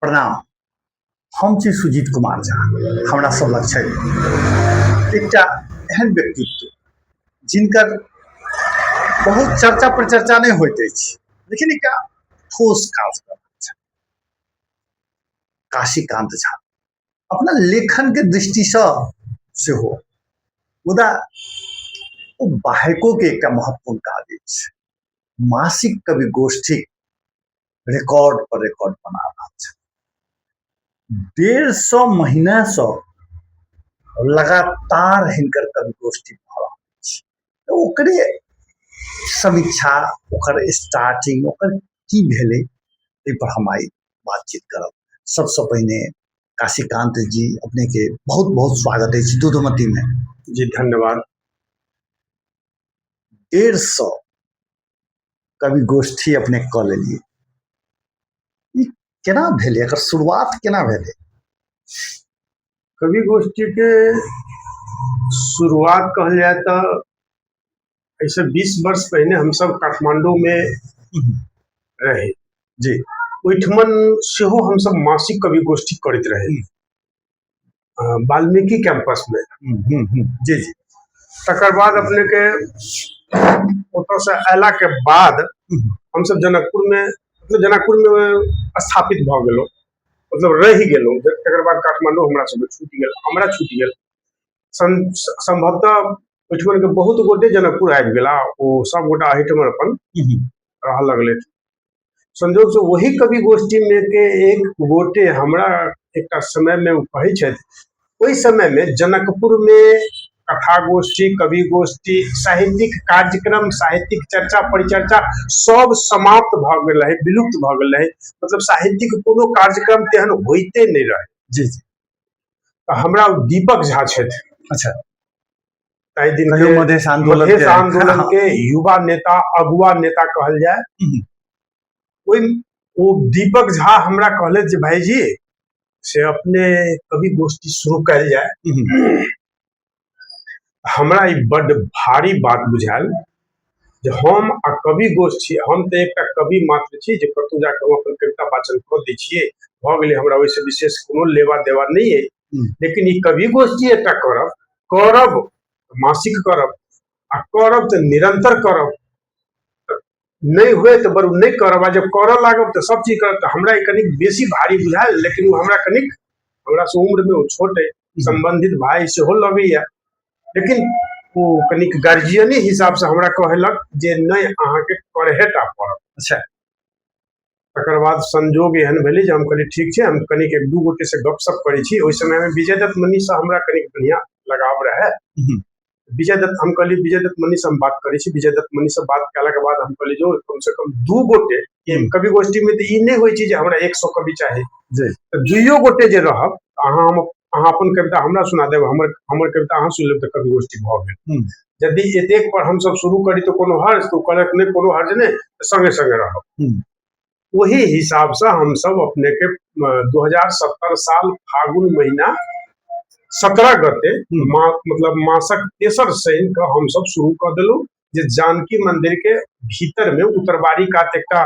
प्रणाम। हम छी सुजीत कुमार झा। हमरा सब लग छै एकटा एहन व्यक्तित्व जिनकर बहुत चर्चा प्रचर्चा नहीं होइत अछि, लेकिन एकटा ठोस काज करैत छै काशीकांत झा। अपना लेखन के दृष्टि से हो, मुदा ओ बाहको के एकटा महत्वपूर्ण काज अछि। मासिक कवि गोष्ठी रिकॉर्ड पर रिकॉर्ड बना रहा है। 150 महीना से लगातार हिनकर कवि गोष्ठी भ रहल अछि। तो ओकरे समीक्षा, ओकर स्टार्टिंग, ओकर की भेलै, एहि पर हम आई बातचीत करब। सबसे पहिने काशीकांत जी अपने के बहुत बहुत स्वागत है दूधमती में। जी धन्यवाद। 150 कवि गोष्ठी अपने क लेलिए, ई केना भेलै, एकर शुरुआत केना भेलै? कवि गोष्ठी के शुरुआत कहल जाए तो ऐसे 20 वर्ष पहले हम सब काठमांडू में रहे जी। ओइठमन सेहो हम सब मासिक कवि गोष्ठी करते रहे वाल्मीकि कैंपस में। जी जी। तकर बाद अपने के ओतऽ से अयला के बाद हम सब जनकपुर में स्थापित भ गेलो, मतलब रह गेलो। तकर बाद काठमांडू हमरा सब छूटि गेल। संभवतः ओइठमन के बहुत गोटे जनकपुर आबि गेला, ओ सब गोटा एहिठमन अपन रह लगले। संजोग से वही कवि गोष्ठी में के एक गोटे हमरा एक समय में कहे छथि, ओहि समय में जनकपुर में कथा गोष्ठी, कवि गोष्ठी, साहित्यिक कार्यक्रम, साहित्यिक चर्चा परिचर्चा सब समाप्त भ गेल रहे, विलुप्त भ गेल रहे। मतलब साहित्यिक कोनो कार्यक्रम तेहन होइते नहीं रहे। जी जी। तो हमरा दीपक झा छथि। अच्छा। ताहि दिन के मधेश आंदोलन के युवा नेता, अगुआ नेता कहल जाए। वो दीपक झा हमरा कहले जे भाईजी से अपने कवि गोष्ठी शुरू कल जाए। हमरा ई बड़ भारी बात बुझायल जे हम आ कवि गोष्ठी, हम तो एक कवि मात्र छी जे कतौ जाके हम अपन कविता वाचन कर दै छियै, भ गेलै, हमरा ओइसे विशेष कोनो लेवा देवा नहीं है। लेकिन ई कवि गोष्ठी एकटा करब मासिक करब, आ करब तो निरंतर करब, नहीं हुए तो बरू नहीं करब, आ जब करऽ लागब तो सब चीज करब। तो हमरा कनिक बेसी भारी बुझायल, लेकिन वो हमरा कनिक, हमरा से उम्र में वो छोट है, संबंधित भाई सेहो लगैया, लेकिन वो कनिक गार्जियनी हिसाब से हमरा कहलक जे नहीं अहाँ के पढ़ेटा पड़त। अच्छा। तकर बाद संजोग एहन भेलै जे हम कहलिए ठीक छै, हम कनिक एक दू गोटे से गपशप करै छी। ओहि समय में विजय दत्त मनी से हमरा कनिक बढ़िया लगाव रहे। विजय दत्त, हम कहलिए विजय दत्त मनी से हम बात करै छी। विजय दत्त मनी से बात केला के बाद हम कहलिए जो कम से कम दू गोटे, कवि गोष्ठी में तो ई नहीं होय छै जे हमरा 100 कवि चाही, दुइयो गोटे जे रहब, अहाँ अपन कविता हमरा सुना देब, हमर कविता अहाँ सुन लेब, तो कवि गोष्ठी भ गेल। यदि एतेक पर हम सब शुरू करी तो कोनो हर्ज, तो कहलक नहीं कोनो हर्ज नहीं, संगे संगे रहब। वही हिसाब से हम सब अपने के 2017 साल फागुन महीना 17 गते मतलब मासक तेसर शनि का हम सब शुरू कर दिलो, जे जानकी मंदिर के भीतर में उत्तरबाड़ी का एकटा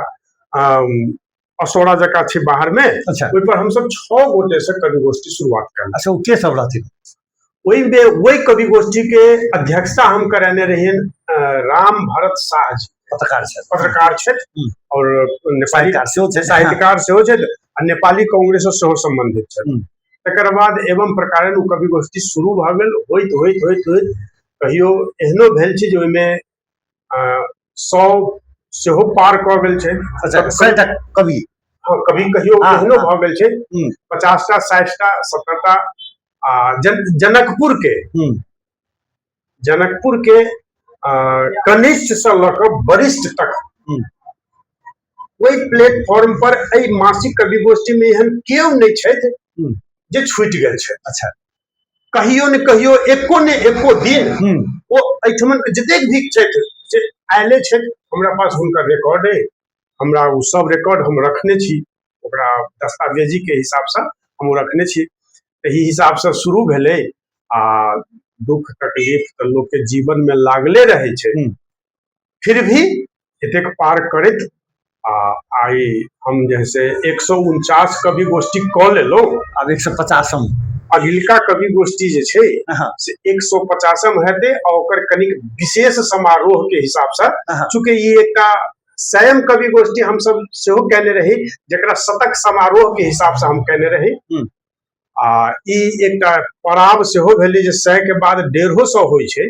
असोड़ा जका छै बाहर में। अच्छा। ओइ पर हम सब 6 गोटे से कवि गोष्ठी शुरुआत कर। अच्छा, वो के सब रहथिन? वही कवि गोष्ठी के अध्यक्षता हम कराने रहिए राम भरत शाह जी, पत्रकार छथि और नेपाली साहित्यकार सेहो छथि, आ नेपाली कांग्रेस से संबंधित छथि। तकर बाद एवं प्रकार कवि गोष्ठी शुरू भ गेल। होइत कहियो एहनो भेल छै जे ओइमे 100 सेहो पार क गेल छै। अच्छा, कवि हाँ, कभी कहियो एहनो भ गेल छै 50टा 60टा 70टा। जनकपुर के कनिष्ठ से लक वरिष्ठ तक वही प्लेटफॉर्म पर एहि मासिक कवि गोष्ठी में एहन केओ नहीं छथि जे छूटि गेल छै। अच्छा। कहियो ने कहियो, एको ने एको दिन वो एठमन के जतेक भी छथि से आयले छथि। हमरा पास हुनकर रिकॉर्ड है, हमरा वो सब रिकॉर्ड हम रखने छी, ओकरा दस्तावेजी के हिसाब से हम रखने छी। यही हिसाब से शुरू भेलै, आ दुख तकलीफ तो लोग के जीवन में लागले रहे छै। फिर भी एतेक पार करैत आई हम जैसे 149 कवि गोष्ठी क लेलो, अब 150 अगिलका कवि गोष्ठी जे छै से 150 हेतै और ओकर कनिक विशेष समारोह के हिसाब से, चूंकि ये एकटा स्वयं कवि गोष्ठी हम सब सेहो कहने रही जकरा शतक समारोह के हिसाब से हम कहने रही। आ ई एकटा पड़ाव सेहो भेलै जे 100 के बाद 150 होइ छै,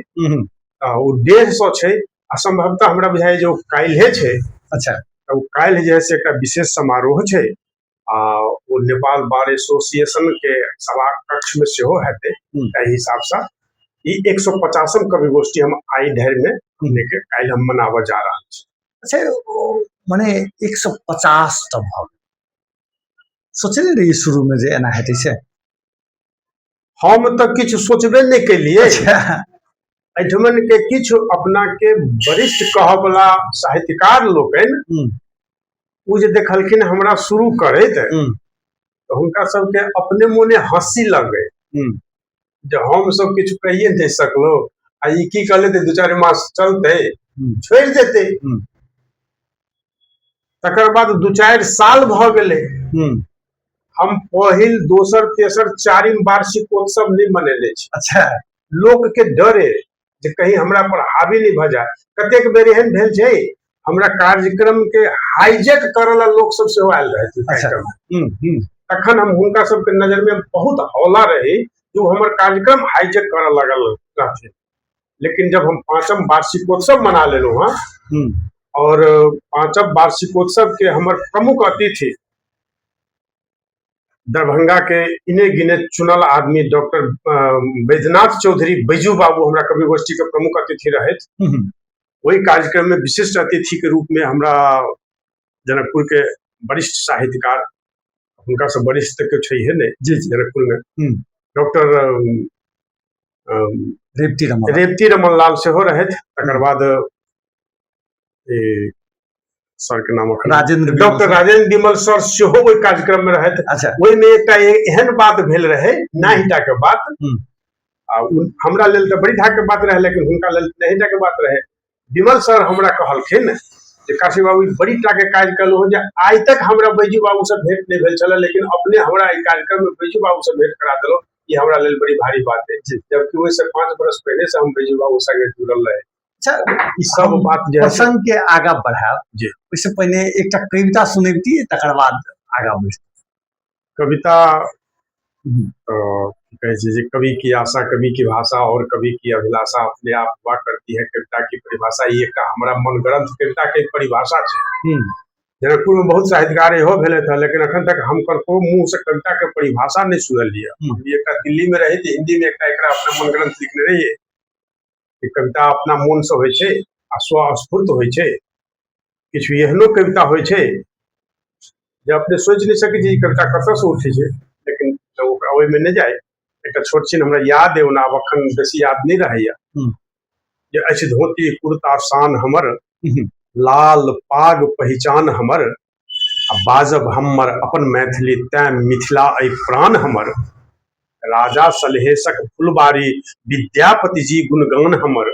ओ 150 छै, असंभवतः हमरा बुझाय जे काल्हे छै। अच्छा, तो काल्हि जे है से एक विशेष समारोह छै, आ वो नेपाल बार एसोसिएशन के सभा कक्ष में सेहो हेतै। एहि हिसाब से ई 150 कवि गोष्ठी हम आई धरि में लेके काल्हि हम मनाबऽ जा रहल छी। अच्छा, माने 150 टा भ गेल, सोचले रही शुरू में जे एना हेतै से? हम तो किछु सोचबे नहीं केलिए। एठमन के किछु अपना के वरिष्ठ कहबला साहित्यकार लोकनि उ जे देखलखिन हमरा शुरू करैत, तो हुनका सबके अपने मोने हंसी लगे जे हम सब किछु कहिए नहीं सकलो, आ ई की कहले 2-4 मास चलते छोड़ देते। तकर बाद 2-4 साल भ गेले, हम पहिल, दोसर, तेसर, चारिम वार्षिकोत्सव नहीं मनेले छी। अच्छा, लोक के डरे जे कहीं हमरा पर हावी नहीं भ जाए। कतेक बेर एहन भेल छै हमरा कार्यक्रम के हाईजैक करला लोक सब सेहो आयल रहे कार्यक्रम। तखन हम हुनका सबके नजर में बहुत हौला रही जो हमर कार्यक्रम हाईजैक करऽ लगल रहथिन। लेकिन जब हम 5म वार्षिकोत्सव मना लेलहुँ हाँ, और 5म वार्षिकोत्सव के हमर प्रमुख अतिथि दरभंगा के इने गिने चुनल आदमी डॉक्टर बैद्यनाथ चौधरी बैजू बाबू हमरा कवि गोष्ठी के प्रमुख अतिथि रहे। वही कार्यक्रम में विशिष्ट अतिथि के रूप में हमरा जनकपुर के वरिष्ठ साहित्यकार, उनका सब वरिष्ठ के छैहे नहीं जनकपुर में, डॉक्टर रेवती रमन लाल सेहो रहे। तकर बाद सर के नाम डॉक्टर राजेंद्र विमल सर सेहो ओहि कार्यक्रम में रहे। अच्छा, वही में एकटा एहन बात भेल रहे, नाहिटा के बात, हमरा लेल तो बड़ी ढाक के बात रहे, लेकिन हुनका लेल नाहिटा के बात रहे। विमल सर हमरा कहलखिन जे काशी बाबू बड़ी टा के काज कलहुँ जे आइ तक हमरा बैजू बाबू से भेंट नहीं भेल छल, लेकिन अपने हमरा ई कार्यक्रम में बैजू बाबू से भेंट करा देलहुँ, ये हमरा लेल बड़ी भारी बात है। जबकि वही से 5 बरस पहले से हम बैजू बाबू संगे जुड़ल रहे। अच्छा, ई सब बात जे प्रसंग के आगा बढ़ाब जी, उससे पहले एकटा कविता सुनैबती, तकर बाद आगा बढ़। कविता कहे जे कवि की आशा कवि की भाषा और कवि की अभिलाषा अपने आप हुआ करती है। कविता की परिभाषा ये एक हमारा मनगढ़ंत कविता के परिभाषा है। जनकपुर में बहुत साहित्यकार इहो भेले था, लेकिन अखन तक हम को मुंह से कविता के परिभाषा नहीं सुनल लिया। एक दिल्ली में रही थी, हिंदी में एक अपना मनगढ़ंत लिखने रहिए कि कविता अपना मन से होय छे आ स्वस्फूर्त होय छे। किछु एहनो कविता होय छे जे अपने सोच नहीं सके जी कविता कतऽ से उठे छे, लेकिन ओकरा ओहि में नहीं जाए। एक छोट छीन हमरा याद है, ओना अखन बेसी याद नहीं रहैया, जे अछि धोती कुर्ता शान हमर, लाल पाग पहचान हमर, आ बाजब हमर अपन मैथिली तैं मिथिला अइ प्राण हमर। राजा सलहेशक फुलबारी विद्यापति जी गुणगान हमर,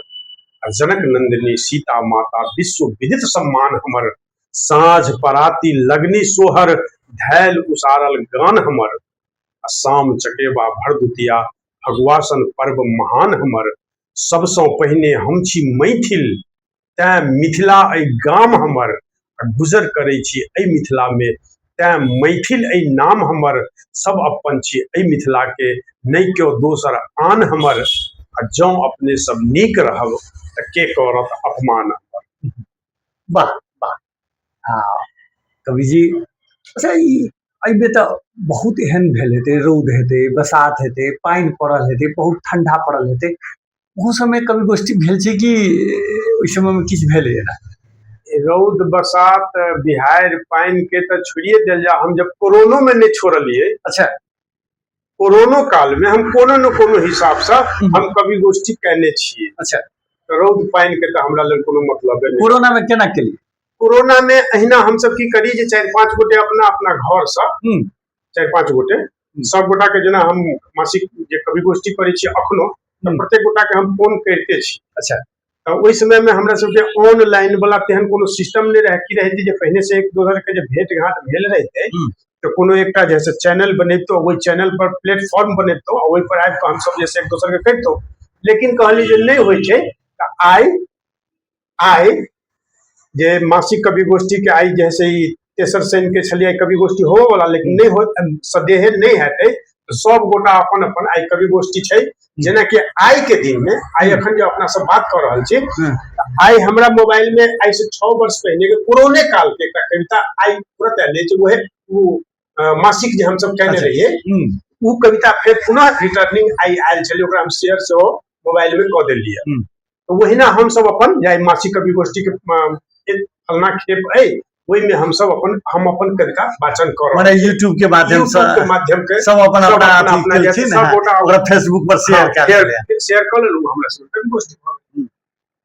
जनक नंदिनी सीता माता विश्व विदित सम्मान हमर। साँझ पराती लगनी सोहर धैल उसारल गान हमर, शाम चकेबा भरदुतिया फगुआसन पर्व महान हमर। सबसँ पहिने हम छी मैथिल तैं मिथिला अइ गाम हमर, गुजर करै छी अइ मिथिला में तैं मैथिल अइ नाम हमर। सब अपन छी अइ मिथिला के नहीं क्यों दोसर आन हमर, जौं अपने सब नीक रहब त के करत अपमान। वाह वाह, हाँ कवि जी। अच्छा, अइबे तो बहुत एहन भेल हेतै, रौद हेतै, बरसात हेतै, पानि पड़ल हेतै, बहुत ठंडा पड़ल हेतै, ओहो समय कवि गोष्ठी भेल छै कि ओहि समय में किछु भेलै? रौद बरसात बिहाड़ि पानि के तो छोड़िए दिल जा, हम जब कोरोनो में नहीं छोड़लिए। अच्छा, कोरोनो काल में हम कोनो न कोनो हिसाब से हम कवि गोष्ठी कहने छिए। अच्छा, तो रौद पानि के तो हमरा लेल कोनो मतलब नहीं। कोरोना में केना केलिए? कोरोना में अहिना हम सब की करी जे 4-5 गोटे अपना अपना घर से 4-5 गोटे सब गोटा के, जेना हम मासिक जे कवि गोष्ठी करै छी अखनो, प्रत्येक गोटा के हम फोन करते छी। अच्छा, तो ओहि समय में हमरा सबके ऑनलाइन वाला तेहन कोनो सिस्टम नहीं रहे कि रहती जे पहले से एक दोसर के जे भेंट घाट भेल रहते तो कोनो एकटा जैसे चैनल बनेतो वही चैनल पर प्लेटफॉर्म बनेतो वही पर आबि कऽ हम सब जैसे एक दोसर के कहितो लेकिन कहली जे नहीं होय छै त आइ जे मासिक कवि गोष्ठी के आई जैसे ही तेसर शनि के छलिए कवि गोष्ठी होबे वाला लेकिन नहीं हो सदेहे नहीं हेतै तो सब गोटा अपन अपन आई कवि गोष्ठी छै जेना कि आई के दिन में आई अखन जो अपना सब बात कर रहल छी आई हमरा मोबाइल में आई से 6 वर्ष पहले के पुराने काल के एक कविता आई तुरंत आले छै वो मासिक जे हम सब कहने रहिए वो कविता फिर पुनः रिटर्निंग आई आयल छले ओकरा हम शेयर से मोबाइल में क देलिए तो वही ना हम सब अपन जाय मासिक कवि गोष्ठी के फलना खेप है वही में हम अपन कविता वाचन कर माने YouTube के माध्यम से सब अपन अपना अथी सब गोटा ओकरा फेसबुक पर शेयर कर लेलु हमरा सब कवि गोष्ठी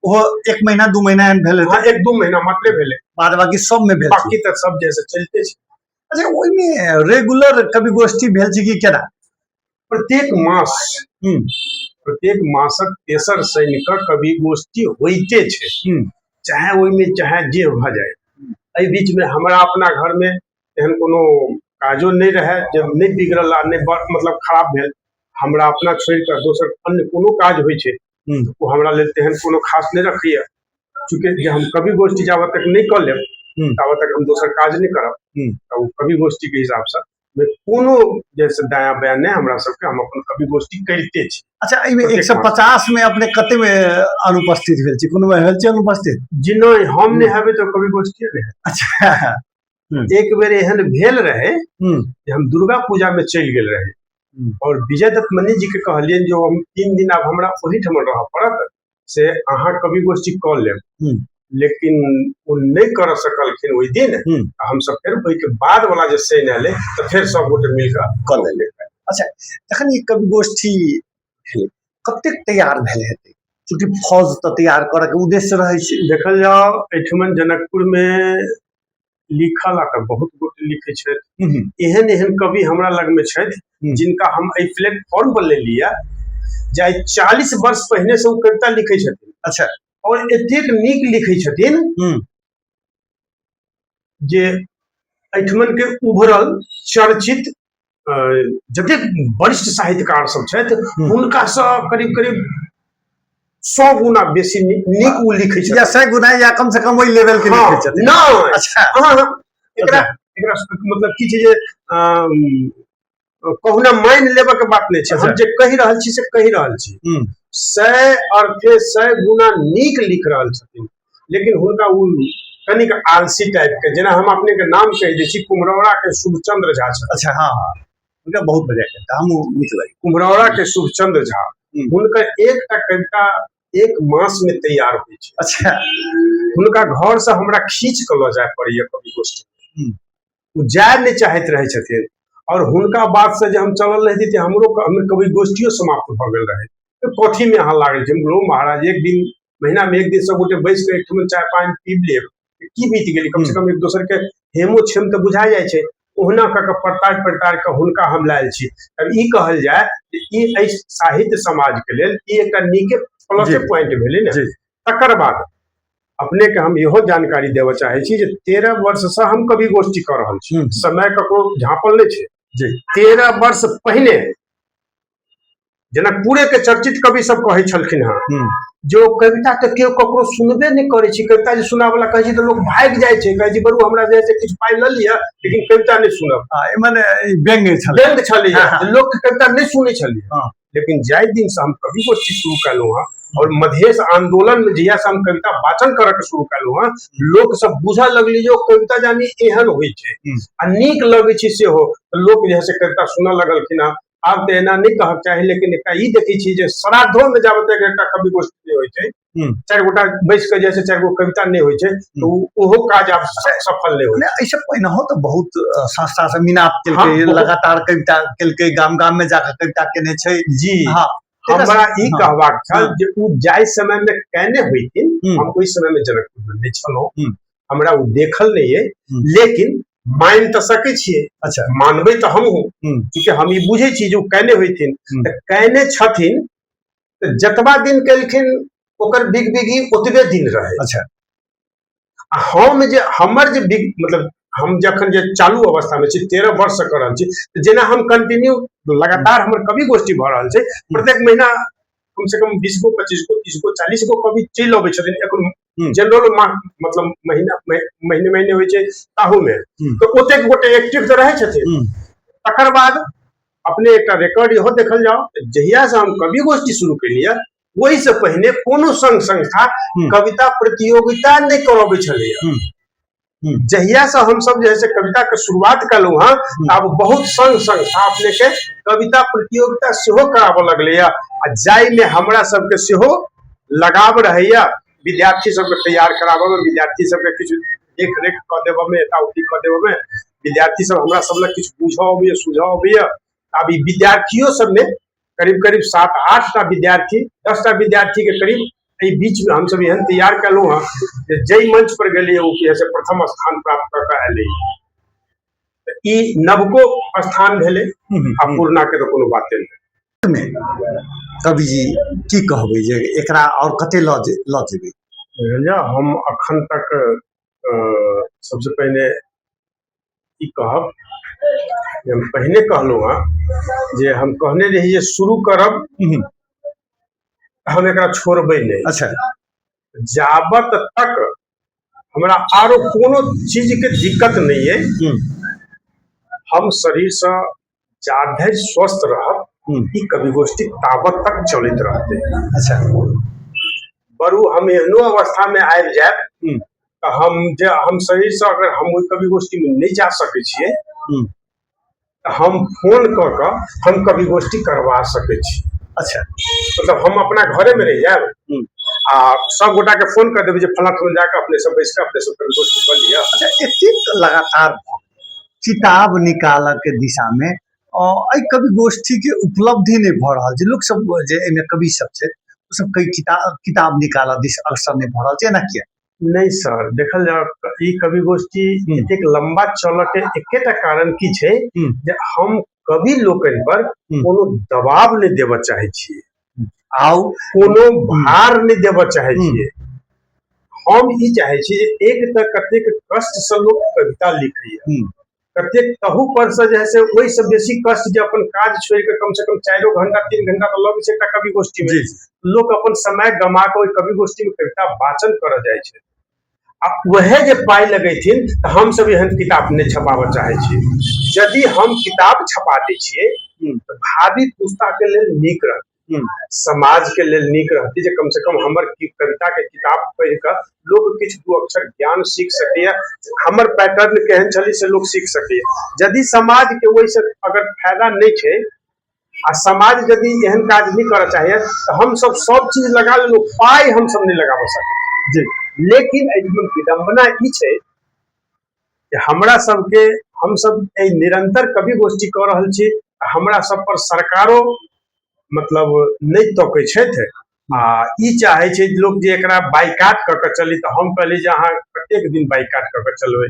वो 1 महीना 2 महीना एन भेले हां 1-2 महीना मात्र भेले बाद बाकी सब में भेल बाकी त सब जैसे चलते छै अच्छा ओइ में रेगुलर कवि गोष्ठी भेल छै कि केना प्रत्येक मासक तेसर शनि का कवि गोष्ठी होइते छै चाहे ओइ में चाहे जे भ जाए एहि बीच में हमरा अपना घर में एहन कोनो काजो नहीं रहे जब नहीं बिगड़ल आ नहीं मतलब खराब भेल हमरा अपना छोड़ कर दोसर अन्य कोनो काज होय छै वो हमरा लेल तेहन कोनो खास नहीं रखिए चूंकि जे हम कवि गोष्ठी जाबत तक नहीं कर लेब ताबत तक हम दोसर काज नहीं करब तो कवि गोष्ठी के हिसाब से कोनो जैसे दाया बयान नहीं हमरा सबके हम अपन कवि गोष्ठी करते छी अच्छा एहि में 150 में अपने कते में अनुपस्थित भेल छी कोनो में भेल छी अनुपस्थित जी नहीं हम नहीं हेबे तो कवि गोष्ठी नहीं अच्छा एक बेर एहन भेल रहे कि हम दुर्गा पूजा में चल गेल रहे और विजय दत्त मनी जी के कहलियन जो हम 3 दिन अब हमरा ओही ठम रह पड़त से अहाँ कवि गोष्ठी कर लेब लेकिन वो नहीं कर सकलखिन ओहि दिन हम सब फिर ओहि के बाद वाला जे शनि आले तो फिर सब गोटे मिलकर कर लेले अच्छा तखन ई कवि गोष्ठी कतेक तैयार भेल हेतै चूंकि फौज तो तैयार करे के उद्देश्य रहे छै देखल जाओ एठमन जनकपुर में लिखल आ बहुत गोटे लिखे छथि एहन एहन कवि हमरा लग में छथि जिनका हम एहि प्लेटफॉर्म पर ले लिया जाय 40 वर्ष पहले से वो कविता लिखे छथिन अच्छा और एतेक नीक लिखे छथिन जे एठमन के उभरल चर्चित जतेक वरिष्ठ साहित्यकार सब छथि हुनका से करीब करीब 100 गुना बेसी नीक वो लिखे छथि या 100 गुना या कम से कम वही लेवल के लिखे छथि ना अच्छा एकरा मतलब की छै जे कहुना मान लेबे के बात नहीं छै हम जे कहि रहल छी से कहि रहल छी 100 अर्थे 100 गुना नीक लिख रहल छथिन लेकिन हुनका उ कनिक आलसी टाइप के जेना हम अपने के नाम कह दै छी कुम्हरौरा के शुभचंद्र झा छथि अच्छा हां उनका बहुत बढ़िया कविता हम लिख लै कुम्हरौरा के शुभचंद्र झा हुनकर एकटा कविता 1 मास में तैयार होय छै अच्छा हुनका घर से हमरा खींच के ल जाय पड़ैया कवि गोष्ठी वो जाय नहीं चाहत रहे छथिन और हुनका बात से जे हम चलल रही थी हमरो कवि गोष्ठियों समाप्त भ गेल रहे तो कथी में अहाँ लागे छै महाराज एक दिन महीना में एक दिन सब गोटे बैस के एक चाय पानी पीब लेब की बीत गेली कम से कम एक दोसर के हेमो छेम तो बुझा जाय छै ओहना क परतार के हुनका हम लायल छी अब ई कहल जाय कि ई साहित्य समाज के लेल ई एकटा नीके प्लस पॉइंट भेलै ने तकर बाद अपने के हम इहो जानकारी देवे चाहे छी जे 13 वर्ष से हम कवि गोष्ठी कर रहल छी समय ककरो झाँपल नहीं छै 13 वर्ष पहले जनकपुरे के चर्चित कवि सब कहे छलखिन हां जो कविता तो केओ ककरो सुनबे नहीं करे छी कविता जे सुना वाला कहे छी तो लोग भाग जाय छै कहे छी बरू हमरा जे से किछ पाइ ल लिया लेकिन कविता नहीं सुनब माने व्यंग छले लोग के कविता नहीं सुने छलिए लेकिन जाय दिन से हम कवि गोष्ठी शुरू कलू हां और मधेश आंदोलन में जहिया से हम कविता वाचन करे के शुरू कलू हां लोग सब बुझा लगली जो कविता जानी एहन होय छै आ नीक लगे छै से हो लोग जैसे कविता सुना लगलखिन हां आब तो एना नहीं कह चाहे लेकिन एक देखी छी जे श्राद्धो में जाबत एक कवि गोष्ठी होय छै 4 गोटा बैस के जैसे 4 गो कविता नहीं होय छै तो ओहो काज आब सफल नहीं होय ऐसे पहिने हो तो बहुत संस्था से मीनाप केलकै लगातार कविता केलकै गाम गाम में जाकर कविता केने छै जी हां हमरा ई कहबाक छल जे उ जाय समय में कहने होइतिन हम ओइ समय में जनकपुर में नहीं छलो हमरा उ देखल नहीं है लेकिन मान तो सके छिए अच्छा मानबे तो हम हूं क्योंकि हम ई बुझे छी जो कहने होइथिन त कहने छथिन त जतबा दिन केलखिन ओकर बिग बिगी ओतबे दिन रहे। अच्छा हम जे हमर जे बिग मतलब हम जखन जे चालू अवस्था में छी 13 वर्ष से कर रहल छी, जेना हम कंटिन्यू लगातार हमर कवि गोष्ठी भ रहल छै, प्रत्येक महीना कम से कम 20 गो 25 गो 30 गो 40 गो कवि चलि अबै छथिन। एखन जनरल मतलब महीने महीने होइ छै ताहू में तो ओतेक गोटे एक्टिव तो रहे छथिन। तकर बाद अपने एक रिकॉर्ड इहो देखल जाओ, जहिया से हम कवि गोष्ठी शुरू केलिए वही से पहले कोनो संघ संस्था कविता प्रतियोगिता नहीं करबे छलैया। जहिया से हम सब जे है से कविता के शुरुआत कलू हाँ, अब बहुत संघ संस्था अपने के कविता प्रतियोगिता सेहो कराबे लगले, जाय में हमरा सबके सेहो लगाव रहैया। विद्यार्थी सबके तैयार कराबे में, विद्यार्थी सबके किछु देख रेख क देबे में, एताउती क देबे में, विद्यार्थी सब हमरा सब लग किछु बुझा अबैया सुझा अबैया। अब ई विद्यार्थियों सब में करीब करीब 7-8 टा विद्यार्थी 10 टा विद्यार्थी के करीब बीच में हम सब एहन तैयार कलू हाँ, जय मंच पर गलिए वो से प्रथम स्थान प्राप्त कर एले। ई नवको स्थान भेले, आ पूर्णा के तो कोनो बाते नहीं। कवि जी की कहबे जे एकरा और कते ल जेबे? हम अखन तक सबसे पहले ई कहब, हम पहले कहलू हाँ जे हम कहने रही जे शुरू करब, हम एकरा छोड़बे नहीं। अच्छा जाबत तक हमरा आरो कोनो चीज के दिक्कत नहीं है, हम शरीर से जाधरि स्वस्थ रहब, ई कवि गोष्ठी ताबत तक चलित रहते। अच्छा बरू हम एहनो अवस्था में आबि जाए तो हम शरीर से अगर हम ओई कवि गोष्ठी में नहीं जा सके छिए, हम फोन क के हम कवि गोष्ठी करवा सके छी। अच्छा मतलब हम अपना घरे में रह जाए आ सब गोटा के फोन कर देबे जे फला ठन जाके अपने सब बैस के अपने सब कवि गोष्ठी कर लिया। अच्छा एतेक लगातार किताब निकाल के दिशा में आई कवि गोष्ठी के उपलब्धि नहीं भ रहल छै, लोग सब जे एमे कवि सब छै सब कई किताब निकाल दिस अवसर नहीं भ रहल छै, एना किया? नहीं सर, देखल जाओ ई कवि गोष्ठी एक लंबा चल के एकेटा कारण की छै जे हम कवि लोकन पर कोनो दबाव नहीं देबे चाहे छिए, आउ कोनो भार नहीं देबे चाहे छिए। हम ई चाहे छी एक त कतेक कष्ट से लोग कविता लिखैया, कतेक तहू पर से जैसे वही से बेसी कष्ट जे अपन काज छोड़ के कम से कम 4 घंटा 3 घंटा तो लगे छै एकटा कवि गोष्ठी में, लोग अपन समय गमा के ओई कवि गोष्ठी में कविता वाचन कर जाय छै। आ वह जे पाई लगेथिन तो हम सब एहन किताब नहीं छपाबे चाहे छी। यदि हम किताब छपा दै छिए तो भावी पुस्ता के लेल नीक रहत, समाज के लेल नीक रहती जे कम से कम हमर कविता के किताब पढ़ के लोग किछ दू अक्षर ज्ञान सीख सके, हमर पैटर्न केहन छली से लोग सीख सके। यदि समाज के वही से अगर फायदा नहीं छै आ समाज यदि एहन काज नहीं करे चाहिए तो हम सब चीज लगा लेलो, पाई हम सब नहीं लगाबे सके। लेकिन विडंबना ई छै कि हमरा सबके हम सब निरंतर कवि गोष्ठी कर रहल छी, हमरा सब पर सरकारो मतलब नहीं तोकै छथि आ ई चाहे छै लोग जे एकरा बाइकाट क के चली, तो हम कहली जे अहाँ कतेक दिन बाइकाट क के चलबै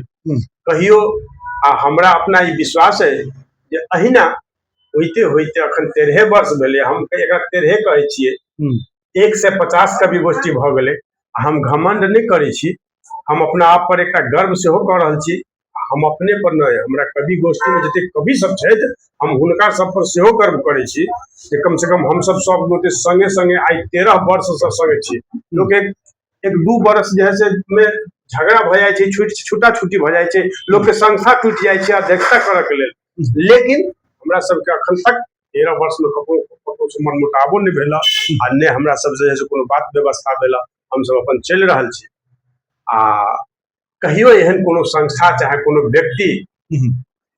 कहियो। आ हमरा अपना ई विश्वास है जे अहिना होइते होइते अखन 13 वर्ष भेले, हम एकरा 13 कहै छिए, 1 से 50 कवि गोष्ठी भ गेले। हम घमंड नहीं करे छी, हम अपना आप पर एक गर्व से हो कर रहल छी। हम अपने पर नहीं, हमरा कवि गोष्ठी में जते कवि सब छथि हम हुनका सब पर सेहो गर्व करे छी जे कम से कम हम सब गोटे संगे संगे आई 13 वर्ष से संगे छी। लोग एक 2 वर्ष जे है से में झगड़ा भ जाय छै, छूटा छूटी भ जाय छै, लोग के संस्था टूट जाय छै अध्यक्षता करे के लेल, लेकिन हमरा सबके अखन तक 13 वर्ष में ककरो से मनमुटावो नहीं भेला आ ने हमरा सब जे है से कोनो बात व्यवस्था भेला। हम सब अपन चल रहल छी आ कहियो एहन कोनो संस्था चाहे कोनो व्यक्ति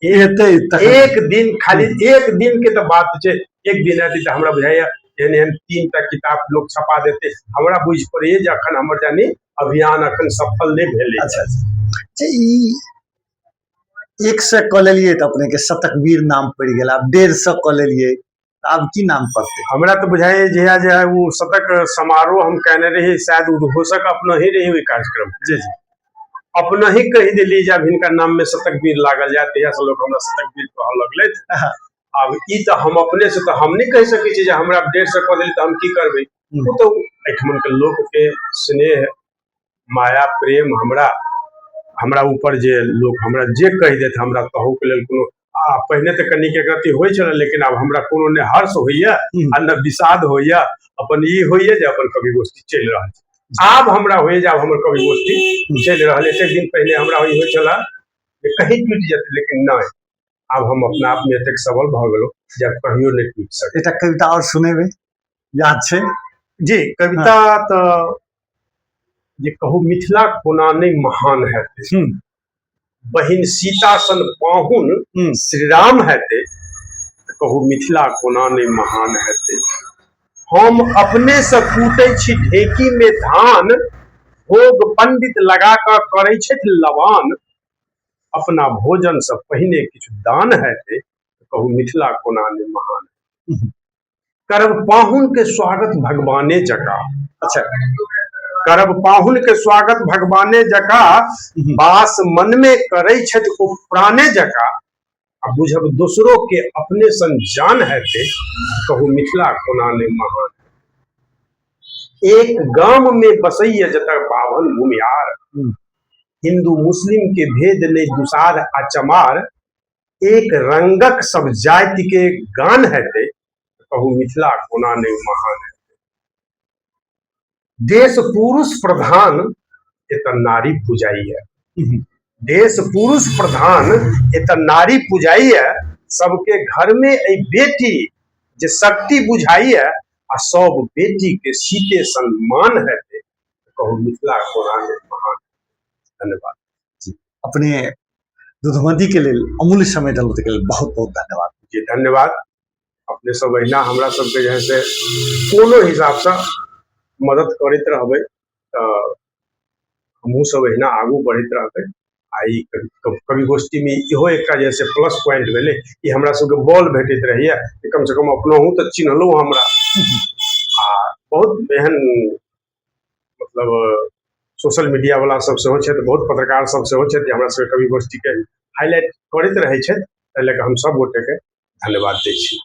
एक दिन खाली एक दिन के तो बात छै, एक दिन आदि तो हमरा बुझाइया एहन 3 टा किताब लोग छपा देते, हमरा बुझ पड़े जे अखन हमर जानी अभियान अखन सफल नहीं भेले। अच्छा ई 1 से क लेलिए तो अपने के शतकवीर नाम पड़ गेला, 150 क लेलिए अब की नाम पड़ते? हमरा तो बुझाइए जे वो शतक समारोह हम कहने रही, शायद उद्घोषक अपना ही रही हुई कार्यक्रम जी अपना ही कही दिली जब इनका नाम में शतकवीर लागल जाए, तहिया से लोग हमरा शतकवीर कह लगले। अब ई तो हम अपने से तो हम नहीं कह सकै छी जे हमरा 1.5 कऽ देली तो हम की करबै। वो तो एठमन के लोक के स्नेह माया प्रेम हमरा ऊपर जे लोक हमरा जे कहि देत हमरा कहू के लेल कोनो पहिने तऽ कनिक एकरत्ती होइ छलै, लेकिन आब हमरा कोनो ने हर्ष होइए आ न विषाद होइए। अपन ई होइए जे अपन कवि गोष्ठी चलि रहल छै। आब हमरा होइए जे आब हमर कवि गोष्ठी चलि रहल है। एक दिन पहले हमरा होइ छला जे कहीं टूटि जेतै, लेकिन नहीं, आब हम अपना आप में एतेक सबल भऽ गेलहुँ जे आब कहियो नहीं टूटि सकै। एकटा कविता और सुनेबै, याद छै? जी, कविता तऽ जे कहू मिथिला कोना नहीं महान हेतै, बहिन सीता सन पाहुन श्री राम हेतै, कहू मिथिला कोना नहीं महान हेतै। हम अपने से कूटै छी ढेकी में धान, भोग पंडित लगा कऽ करै छथि लवान, अपना भोजन से पहिने किछु दान हेतै, कहू मिथिला कोना नहीं महान। करब पाहुन के स्वागत भगवाने जका। अच्छा, करब पाहुन के स्वागत भगवाने जका, बास मन में करै छथि ओ प्राणे जका, आ बुझब दोसरो के अपने सन जान हेतै, कहू मिथिला कोना नहीं महान। एक गाम में बसैया जतऽ बाभन भूमिहार, हिंदू मुस्लिम के भेद नहीं दुसार आ चमार, एक रंगक सब जाति के गान हेतै, कहू मिथिला कोना नहीं महान है। देश पुरुष प्रधान एतऽ नारी पूजाई है, देश पुरुष प्रधान एतऽ नारी पूजाई है, सबके घर में ए बेटी जे शक्ति बुझाई है, आ सब बेटी के सीते सम्मान हेतै, कहू मिथिला कोना नहीं महान। धन्यवाद जी, अपने दुधमती के लेल अमूल्य समय देलहुँ के लेल बहुत बहुत धन्यवाद। जी धन्यवाद। अपने सब अहिना हमरा सबके जे है से कोनो हिसाब से मदद करैत रहबै तऽ हमहूँ सब अहिना आगू बढ़ैत रहबै। आ ई कवि गोष्ठी में इहो एकटा जे है प्लस पॉइंट भेलै कि हमरा सबके बॉल भेटैत रहैया कि कम से कम अपनहूँ तऽ चिन्हलहुँ हमरा। आ बहुत एहन मतलब सोशल मीडिया वाला सब सेहो छथि, बहुत पत्रकार सब सेहो छथि जे हमरा सबके कवि गोष्ठी के हाईलाइट करैत रहै छथि, एहि लऽ कऽ हम सब गोटे के धन्यवाद दै छी।